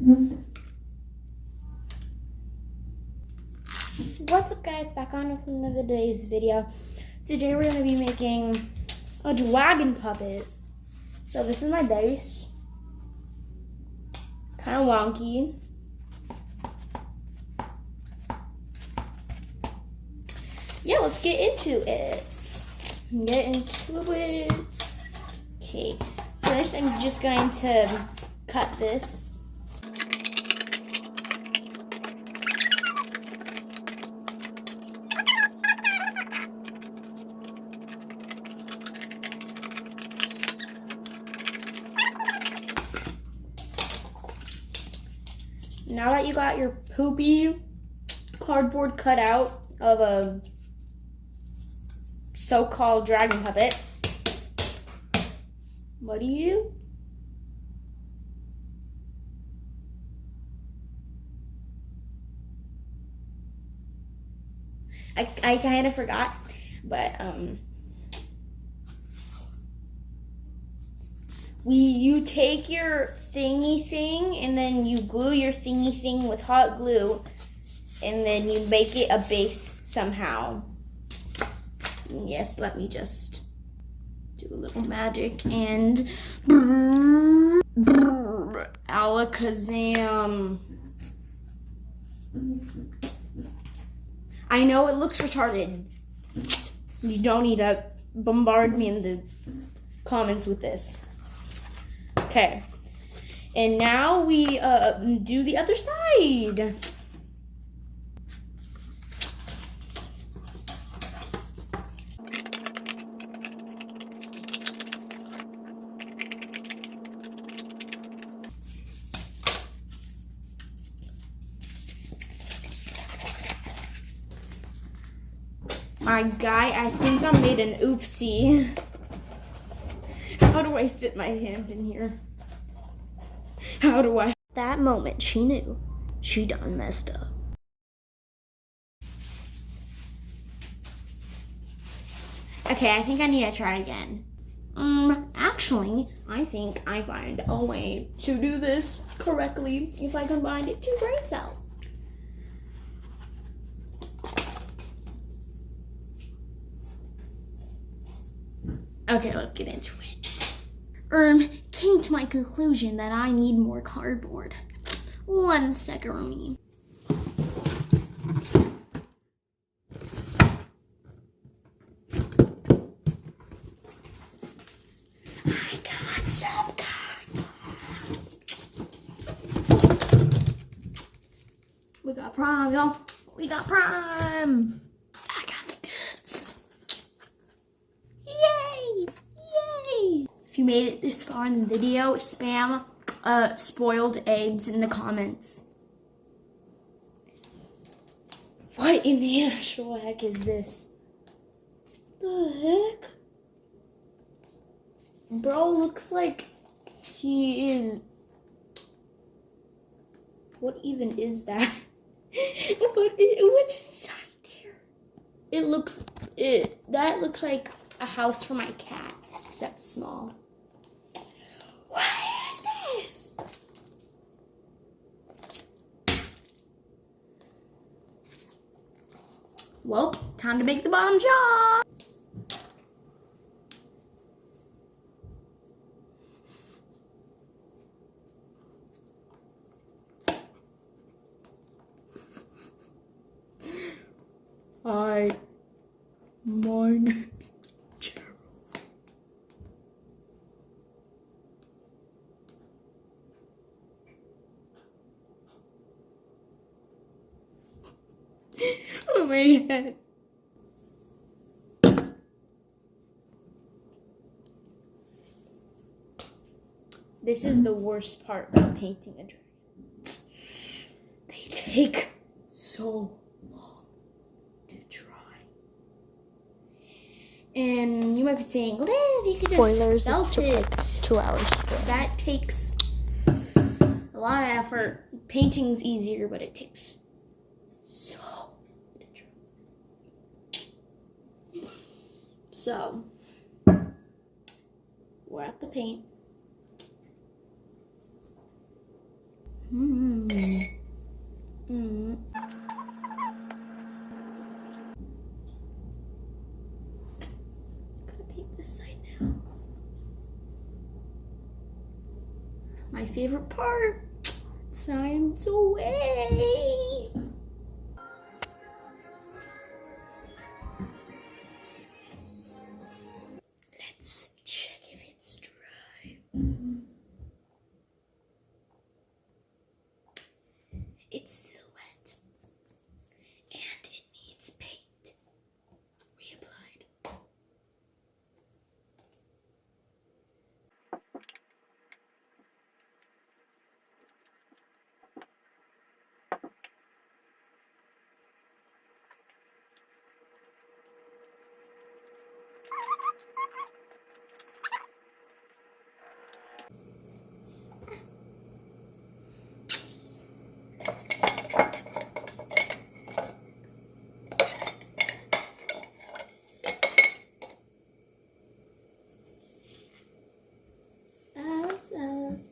What's up, guys? Back on with another day's video. Today we're going to be making a dragon puppet. So this is my base. Kind of wonky. Yeah, let's get into it. Okay, first I'm just going to cut this. Now that you got your poopy cardboard cut out of a so-called dragon puppet, what do you do? I kind of forgot, but you take your thingy thing and then you glue your thingy thing with hot glue, and then you make it a base somehow. Yes, let me just do a little magic and alakazam. I know it looks retarded. You don't need to bombard me in the comments with this. Okay, and now we do the other side. My guy, I think I made an oopsie. How do I fit my hand in here? How do I? That moment, she knew she done messed up. Okay, I think I need to try again. Actually, I think I find a way to do this correctly if I combined it 2 brain cells. Okay, let's get into it. Came to my conclusion that I need more cardboard. 1 second, Rooney. I got some cardboard. We got Prime, y'all. We got Prime. I got the goods. Yay! Yay! If you made it this far in the video, spam spoiled eggs in the comments. What in the actual heck is this? The heck? Bro looks like he is... What even is that? What's inside there? That looks like a house for my cat, except small. What is this? Well, time to make the bottom jaw. Hi, my name is Gerald. Oh my head. This is the worst part about painting a dragon. They take so long to dry. And you might be saying, Liv, you could Spoilers, just melt it's it. 2 hours. That takes a lot of effort. Painting's easier, but it takes so long to dry. So, we're at the paint. Mm. Mm. Gotta paint this side now. My favorite part. Time to wait. Let's check if it's dry. It's still wet. And it needs paint. Reapplied.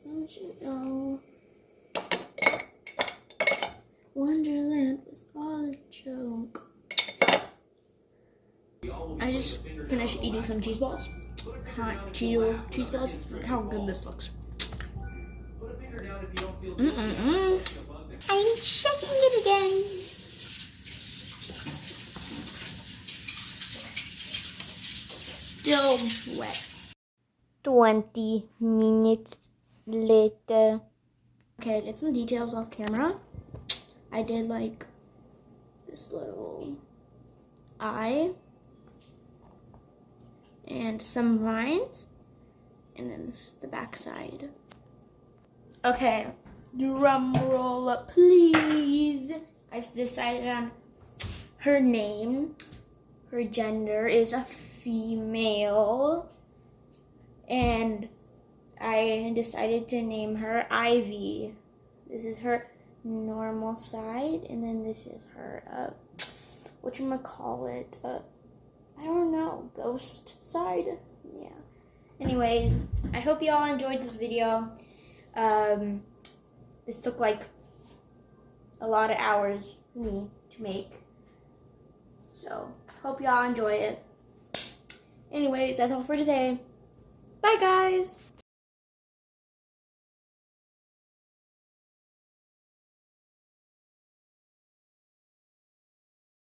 Don't you know? Wonderland was all a joke. I just finished eating some cheese balls. Hot Cheeto cheese balls. Look how good this looks. I'm checking it again. Still wet. 20 minutes later. Okay, I did some details off camera. I did like this little eye and some vines, and then this is the back side. Okay, drum roll up, please. I've decided on her name. Her gender is a female, and I decided to name her Ivy. This is her normal side, and then this is her whatchamacallit, I don't know, ghost side. Yeah, anyways, I hope you all enjoyed this video. This took like a lot of hours for me to make, so hope y'all enjoy it. Anyways, that's all for today. Bye guys.